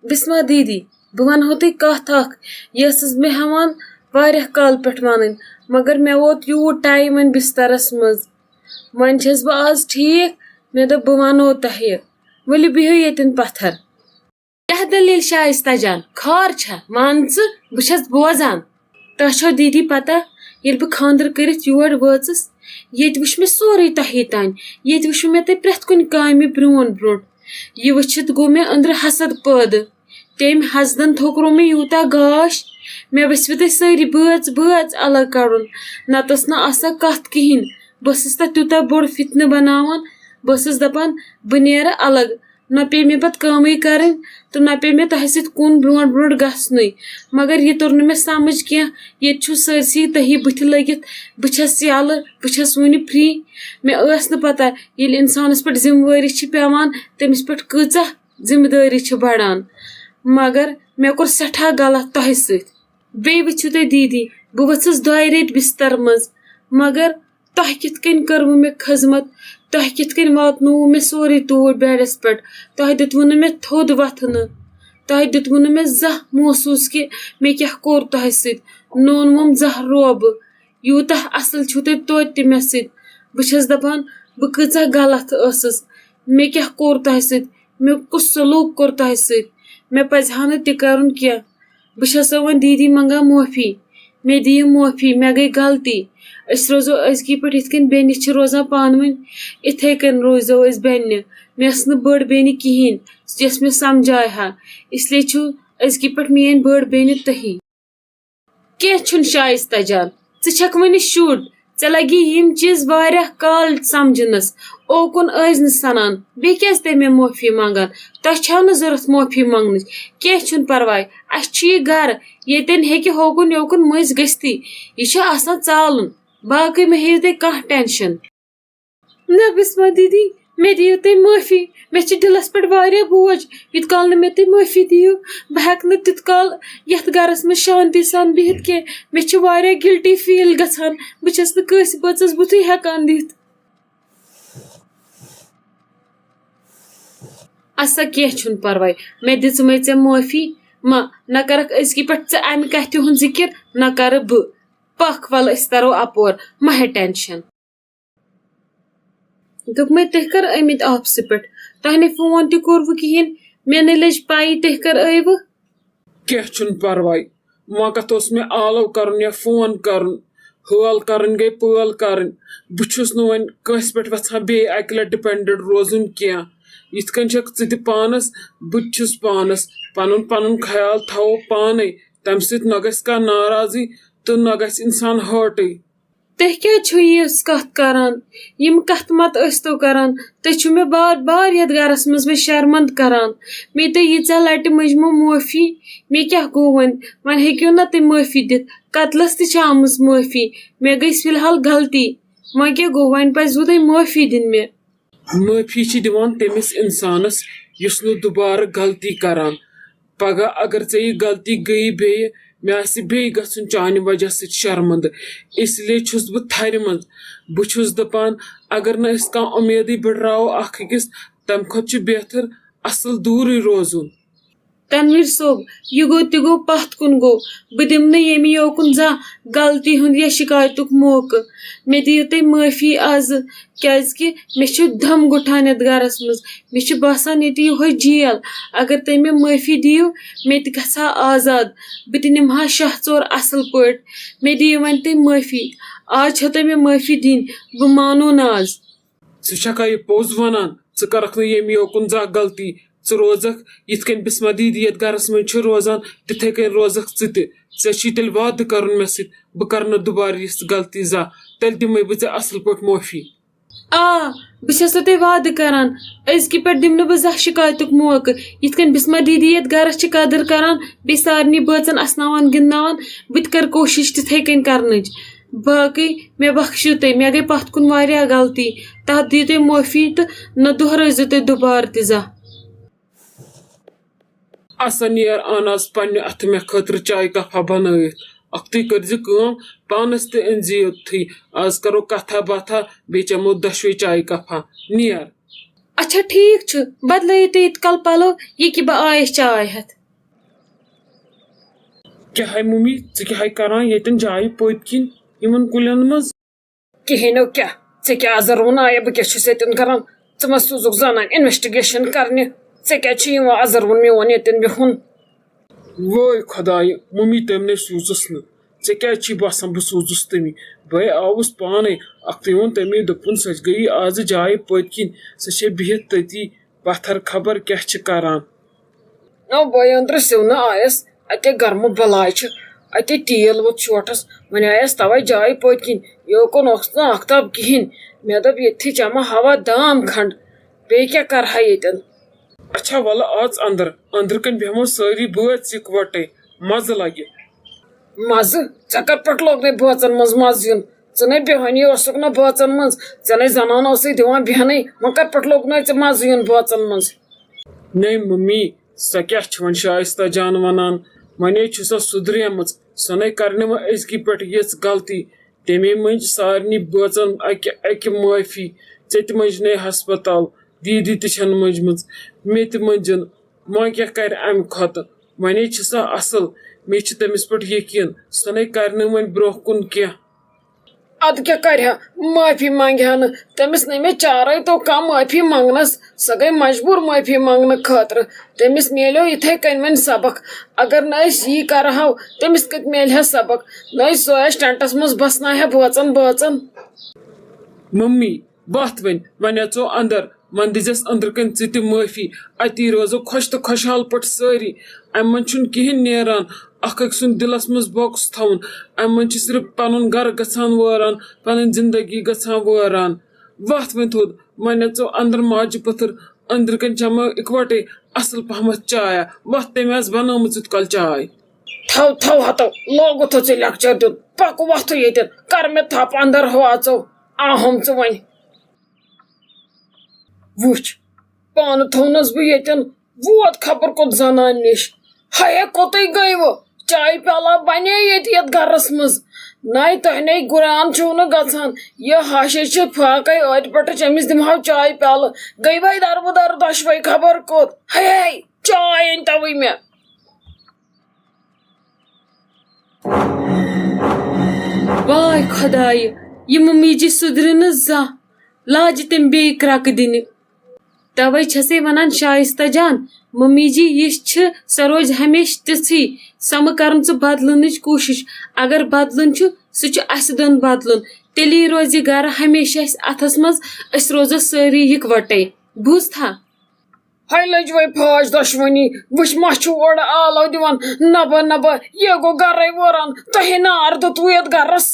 بسما دیدی بہٕ ونہو تۄہہِ کتھ اکھ یہِ ٲسٕس مےٚ ہٮ۪وان واریاہ کالہٕ پٮ۪ٹھ ونٕنۍ مگر مےٚ ووت یوٗت ٹایم وۄنۍ بسترس منٛز وۄنۍ چھس بہٕ آز ٹھیٖک مےٚ دوٚپ بہٕ ونہو تۄہہِ ؤلِو بِہِو ییٚتٮ۪ن پتھر کیٛاہ دٔلیٖل شائستہ جان خٲر چھا ون ژٕ بہٕ چھس بوزان تۄہہِ چھو دیدی پتہ ییٚلہِ بہٕ خاندر کٔرِتھ یور وٲژٕس ییٚتہِ وٕچھ مےٚ سورُے تۄہی تانۍ ییٚتہِ وٕچھوٕ مےٚ تۄہہِ پرٛٮ۪تھ کُنہِ کامہِ برٛونٛٹھ برٛونٛٹھ یہِ وٕچھِتھ گوٚو مےٚ أنٛدرٕ حسد پٲدٕ تٔمۍ حسدن تھوٚکرو مےٚ یوٗتاہ گاش مےٚ ؤژھوٕ تۄہہِ سٲری بٲژ الگ کڑُن نتہٕ ٲس نہٕ آسان کتھ کِہیٖنۍ بہٕ ٲسٕس تتھ تیوٗتاہ بوٚڑ فتنہٕ بناوان بہٕ ٲسٕس دپان بہٕ نیرٕ الگ نہ پیٚیہِ مےٚ پتہٕ کٲمٕے کرٕنۍ تہٕ نہ پیٚیہِ مےٚ تۄہہِ سۭتۍ کُن برٛونٛٹھ برٛونٛٹھ گژھنُے مگر یہِ توٚر نہٕ مےٚ سمجھ کینٛہہ ییٚتہِ چھُو سٲرسٕے تُہی بٕتھِ لٔگِتھ بہٕ چھس یلہٕ بہٕ چھس وُنہِ فری مےٚ ٲس نہٕ پتہ ییٚلہِ انسانس پٮ۪ٹھ ذمہٕ وٲری چھِ پیٚوان تٔمِس پٮ۪ٹھ کۭژاہ ذمہٕ دٲری چھِ بڑان مگر مےٚ کوٚر سٮ۪ٹھاہ غلط تۄہہِ سۭتۍ بیٚیہِ وٕچھِو تُہۍ دیدی بہٕ ؤژھٕس 2 ریٚتۍ بستر منٛز مگر تۄہہِ کِتھ کٔنۍ کٔروٕ مےٚ خدمت تۄہہِ کِتھ کٔنۍ واتنووُ مےٚ سورُے توٗرۍ بیڈس پٮ۪ٹھ تۄہہِ دِتوٕ نہٕ مےٚ تھوٚد وۄتھنہٕ تۄہہِ دِتوٕ نہٕ مےٚ زانٛہہ محسوٗس کہِ مےٚ کیٛاہ کوٚر تۄہہِ سۭتۍ نوٚنوُم زانٛہہ روبہٕ یوٗتاہ اصل چھُو تُہۍ توتہِ تہِ مےٚ سۭتۍ بہٕ چھس دپان بہٕ کۭژاہ غلط ٲسٕس مےٚ کیٛاہ کوٚر تۄہہِ سۭتۍ مےٚ کُس سلوٗک کوٚر تۄہہِ سۭتۍ مےٚ پزِ ہا نہٕ تہِ کرُن کینٛہہ بہٕ چھسو وۄنۍ دیدی منگان معٲفی مےٚ دِیِو معٲفی مےٚ گٔے غلطی أسۍ روزو أزکی پٲٹھۍ یِتھ کٔنۍ بیٚنہِ چھِ روزان پانہٕ ؤنۍ اِتھے کٔنۍ روزو أسۍ بیٚنہِ مےٚ ٲس نہٕ بٔڑ بیٚنہِ کِہیٖنۍ یۄس مےٚ سمجھایہِ ہا اسلیے چھُو أزکی پٮ۪ٹھ میٲنۍ بٔڑ بیٚنہِ تُہی کینٛہہ چھُنہٕ شائستہ جان ژٕ چھکھ وٕنہِ شُر ژےٚ لگی یِم چیٖز واریاہ کال سمجھنس اوکُن ٲسۍ نہٕ سنان بیٚیہِ کیٛازِ تۄہہِ مےٚ معٲفی منگان تۄہہِ چھو نہٕ ضوٚرتھ معٲفی منگنٕچ کینٛہہ چھُنہٕ پرواے اسہِ چھُ یہِ گرٕ ییٚتٮ۪ن ہیٚکہِ ہوکُن یوکُن مٔنٛزۍ گٔژھتھٕے یہِ چھُ آسان ژالُن باقٕے مہ ہیٚیِو تُہۍ کانٛہہ ٹٮ۪نشن نہ بسما دیدی مےٚ دِیِو تُہۍ معٲفی مےٚ چھِ دِلس پٮ۪ٹھ واریاہ بوج یوٗت کال نہٕ مےٚ تُہۍ معٲفی دِیِو بہٕ ہٮ۪کہٕ نہٕ تیوٗت کال یتھ گرس منٛز شانتی سان بِہِتھ کینٛہہ مےٚ چھِ واریاہ گلٹی فیٖل گژھان بہٕ چھس نہٕ کٲنٛسہِ بٲژس بُتھٕے ہٮ۪کان دِتھ اسا کینٛہہ چھُنہٕ پرواے مےٚ دِژمے ژےٚ معٲفی ما نہ کرکھ أزکی پٮ۪ٹھ ژٕ امہِ کتھِ ہُنٛد ذِکر نہ کرٕ بہٕ پکھ وَلہٕ أسۍ ترو اپور مہ ہے ٹٮ۪نشن دوٚپمے تُہۍ کر آمٕتۍ آفسہٕ پٮ۪ٹھ تۄہہِ نَے فون تہِ کوٚروٕ کِہیٖنۍ مےٚ نَے لٔج پایی تُہۍ کر ٲیوٕ کینٛہہ چھُنہٕ پرواے وۄنۍ کتھ اوس مےٚ آلو کرُن یا فون کرُن حٲل کرٕنۍ گٔے پٲل کرٕنۍ بہٕ چھُس نہٕ وۄنۍ کٲنٛسہِ پٮ۪ٹھ وژھان بیٚیہِ اکہِ لٹہِ ڈِپٮ۪نڈنٹ روزُن کینٛہہ یِتھ کٔنۍ چھکھ ژٕ تہِ پانس بہٕ تہِ چھُس پانس پنُن پنُن خیال تھاوو پانے تمہِ سۭتۍ نہ گژھِ کانٛہہ ناراضی تہٕ نہ گژھِ انسان ہٲٹٕے تُہۍ کیٛازِ چھِو یِژھ کتھ کران یِم کتھ مت ٲسۍتو کران تُہۍ چھِو مےٚ بار بار یتھ گرس منٛز مےٚ شرمنٛد کران مےٚ تُہۍ ییٖژاہ لٹہِ مٔنجمو معٲفی مےٚ کیٛاہ گوٚو وۄنۍ ہیٚکِو نا تُہۍ معٲفی دِتھ قتلس تہِ چھِ آمٕژ معٲفی مےٚ گٔے فی الحال غلطی وۄنۍ کیٛاہ گوٚو وۄنۍ پزوٕ تۄہہِ معٲفی دِنۍ مےٚ معٲفی چھِ دِوان تٔمِس انسانس یُس نہٕ دُبارٕ غلطی کران پگاہ اگر ژےٚ یہِ غلطی گٔیی بیٚیہِ مےٚ آسہِ بیٚیہِ گژھُن چانہِ وجہ سۭتۍ شرمنٛدٕ اس لیے چھُس بہٕ تھرِ منٛز بہٕ چھُس دپان اگر نہٕ أسۍ کانٛہہ اُمیدٕے بٔڑراوو اکھ أکِس تمہِ کھۄتہٕ چھُ بہتر اصل دوٗرٕے روزُن تنویٖر صٲب یہِ گوٚو تہِ گوٚو پتھ کُن گوٚو بہٕ دِمہٕ نہٕ ییٚمہِ یوکُن زانٛہہ غلطی ہُنٛد یا شِکایتُک موقعہٕ مےٚ دِیِو تُہۍ معٲفی آزٕ کیٛازِ کہِ مےٚ چھُ دم گُٹھان یتھ گرس منٛز مےٚ چھُ باسان ییٚتہِ یِہوے جیل اگر تُہۍ مےٚ معٲفی دِیِو مےٚ تہِ گژھِ ہا آزاد بہٕ تہِ نِمہٕ ہا شاہ ژور اصل پٲٹھۍ مےٚ دِیِو وۄنۍ تُہۍ معٲفی آز چھو تۄہہِ مےٚ معٲفی دِنۍ بہٕ مانو نہٕ آز ژٕ چھکھا یہِ پوٚز ونان ژٕ کرکھ نہٕ ییٚمہِ یوکُن زانٛہہ غلطی ژٕ روزکھ یِتھ کٔنۍ بسما دیدی یتھ گرس منٛز چھِ روزان تِتھے کٔنۍ روزکھ ژٕ تہِ ژےٚ چھی تیٚلہِ وعدٕ کرُن مےٚ سۭتۍ بہٕ کرٕ نہٕ دُبارٕ یِژھ غلطی زانٛہہ تیٚلہِ دِمے بہٕ ژےٚ اصل پٲٹھۍ معٲفی آ بہٕ چھسو تۄہہِ وعدٕ کران أزکہِ پٮ۪ٹھ دِمہٕ نہٕ بہٕ زانٛہہ شِکایتُک موقعہٕ یِتھ کٔنۍ بسما دیدی یتھ گرس چھِ قدٕر کران بیٚیہِ سارنٕے بٲژن اسناوان گِنٛدناوان بہٕ تہِ کرٕ کوٗشش تِتھے کٔنۍ کرنٕچ باقٕے مےٚ بخشِو تُہۍ مےٚ گٔے پتھ کُن واریاہ غلطی تتھ دِیِو تُہۍ معٲفی تہٕ نہ دۄہرٲیزیو تُہۍ دُبارٕ تہِ زانٛہہ اسا نیر ان آز پننہِ اتھٕ مےٚ خٲطرٕ چایہِ کپا بنٲیِتھ اکھ تُہۍ کٔرزِ کٲم پانس تہِ أنزِ یوتھٕے آز کرو کتھا باتھا بیٚیہِ چٮ۪مو دۄشوے چایہِ کپا نیر اچھا ٹھیک چھ بدلٲیِو تُہۍ یِتھ کال پلو یہ کہ بہٕ آیس چاے ہٮ۪تھ. کیٛاہ ہے ممی ژٕ کیٛاہ ہے کران ییٚتٮ۪ن جایہِ پٔتۍ کِنۍ یِمن کُلٮ۪ن منٛز؟ کِہیٖنۍ نہٕ کیٛاہ ژےٚ کیٛاہ اَزروُن آیا بہٕ کیٛاہ چھُس ییٚتٮ۪ن کران ژٕ مہ سوٗزُکھ زنان اِنوٮ۪سٹِگیشن کرنہِ ژےٚ کیٛازِ چھُ یِوان اَزروُن میون ییٚتٮ۪ن بِہُن. وٲے خۄدایہِ ممی تٔمۍ سوٗزُس نہٕ ژےٚ کیٛازِ چھی باسان بہٕ سوٗزُس تٔمی بہٕ آوُس پانے اکھتُے ووٚن تٔمی دوٚپُن سۄ گٔیی آزٕ جایہِ پٔتۍ کِنۍ سۄ چھےٚ بِہِتھ تٔتی پتھر خبر کیٛاہ چھِ کران. بہٕ أنٛدرٕ سِونہٕ آیس اَتے گرمہٕ بلاے چھِ اَتے تیٖل ووٚتھ شوٹھس وۄنۍ آیس تَوے جایہِ پٔتۍ کِنۍ یوکُن اوس نہٕ آختاب کِہینۍ مےٚ دوٚپ ییٚتھی چمہٕ ہوا دام کھنٛڈ بیٚیہِ کیٛاہ کرہا ییٚتٮ۪ن. اچھا وَلہٕ اژ اندر أنٛدرٕ کَنۍ بیٚہمو سٲری بٲژ اِکوٹے مزٕ لگہِ. مزٕ ژےٚ کر پٮ۪ٹھ لوگنے بٲژن منٛز مزٕ یُن ژٕ نے بیہوانی اوسُکھ نہ بٲژن منٛز ژےٚ نے زنان اوسٕے دِوان بیہنٕے وۄنۍ کر پٮ۪ٹھ لوگنے ژےٚ مزٕ یُن بٲژن منٛز. نے ممی سۄ کیٛاہ چھِ وۄنۍ شائستہ جان ونان وۄنۍ چھِ سۄ سُدریمٕژ سۄ نے کرِ نہٕ وۄنۍ أزکہِ پٮ۪ٹھ یِژھ غلطی تٔمی مٔنٛجۍ سارنٕے بٲژن اکہِ معٲفی ژےٚ تہِ مٔنٛجنے ہسپتال دیٖدی تہِ چھنہٕ مٔنٛجمٕژ مےٚ تہِ مٔنٛجِن وۄنۍ کیٛاہ کرِ امہِ کھۄتہٕ وۄنۍ چھِ سۄ اصل مےٚ چھُ تٔمِس پٮ۪ٹھ یقیٖن سۄ نے کرِ نہٕ وۄنۍ برونٛہہ کُن کینٛہہ. ادٕ کیٛاہ کرِ ہا معٲفی منگہِ ہا نہٕ تٔمِس نے مےٚ چارے تو کانٛہہ معٲفی منگنس سۄ گٔے مجبوٗر معٲفی منگنہٕ خٲطرٕ تٔمِس میلیو یِتھے کٔنۍ وۄنۍ سبق اگر نہٕ أسۍ یی کرہو تٔمِس کتہِ میلہِ ہا سبق نہ سُہ آسہِ ٹینٹس منٛز بسناے ہا بٲژن. ممی وتھ وۄنۍ اژو اندر وۄنۍ دِژٮ۪س أنٛدرٕ کَنۍ ژٕ تہِ معٲفی اتی روزو خۄش تہٕ خۄشحال پٲٹھۍ سٲری امہِ منٛز چھُنہٕ کِہینۍ نیران اکھ أکۍ سُنٛد دِلس منٛز بۄکُس تھاوُن امہِ منٛز چھُ صرف پنُن گرٕ گژھان وٲران پنٕنۍ زندگی گژھان وٲران. وتھ وۄنۍ تھوٚد وۄنۍ اژو اندر ماجہِ پٔتھر أنٛدرٕ کَنۍ چمو اِکوٹے اصل پہمتھ چایا وتھ تٔمۍ آسہِ بنٲومٕژ یِتھ کال چاے. تھو ہتو لوگُتھ ژےٚ لیکچر دیُن پکھ وۄتھٕ ییٚتٮ۪ن کر مےٚ تھپھ اندر ہُہ اژو آہُم ژٕ وۄنۍ. وٕچھ پانہٕ تھوونس بہٕ ییٚتٮ۪ن ووت خبر کوٚت زنانہِ نِش ہاے کوٚتُے گٔیوٕ چایہِ پیالہ بنے ییٚتہِ گرس منٛز نَے تۄہہِ نے گُران چھُو نہٕ گژھان یہِ ہاشے چھِ فاقے ٲدۍ پٮ۪ٹھٕچ أمِس دِمہو چایہِ پیالہٕ گٔے وے دربٕدر دۄشوے خبر کوٚت ہے چاے أنۍ توٕے مےٚ. واے خۄدایہِ یہِ مٔمیٖجی سُدرِ نہٕ زانٛہہ لاجہِ تٔمۍ بیٚیہِ کرٛکہٕ دِنہِ. توے چھسے ونان شائستہ جان ممی جی یہِ چھِ سۄ روزِ ہمیشہٕ تِژھٕے سۄ مہٕ کرن ژٕ بدلنٕچ کوٗشش اگر بدلُن چھُ سُہ چھُ اسہِ دۄن بدلُن تیٚلی روزِ یہِ گرٕ ہمیشہٕ اسہِ اتھس منٛز أسۍ روزو سٲری یِکوٹے بوٗزتھا. ہاے لٔج وے پھاش دۄشوٕنی وٕچھ ما چھُ اورٕ آلو دِوان نبہ یہِ گوٚو گرے وٲران تۄہے نار دیُتوٕ یتھ گرس.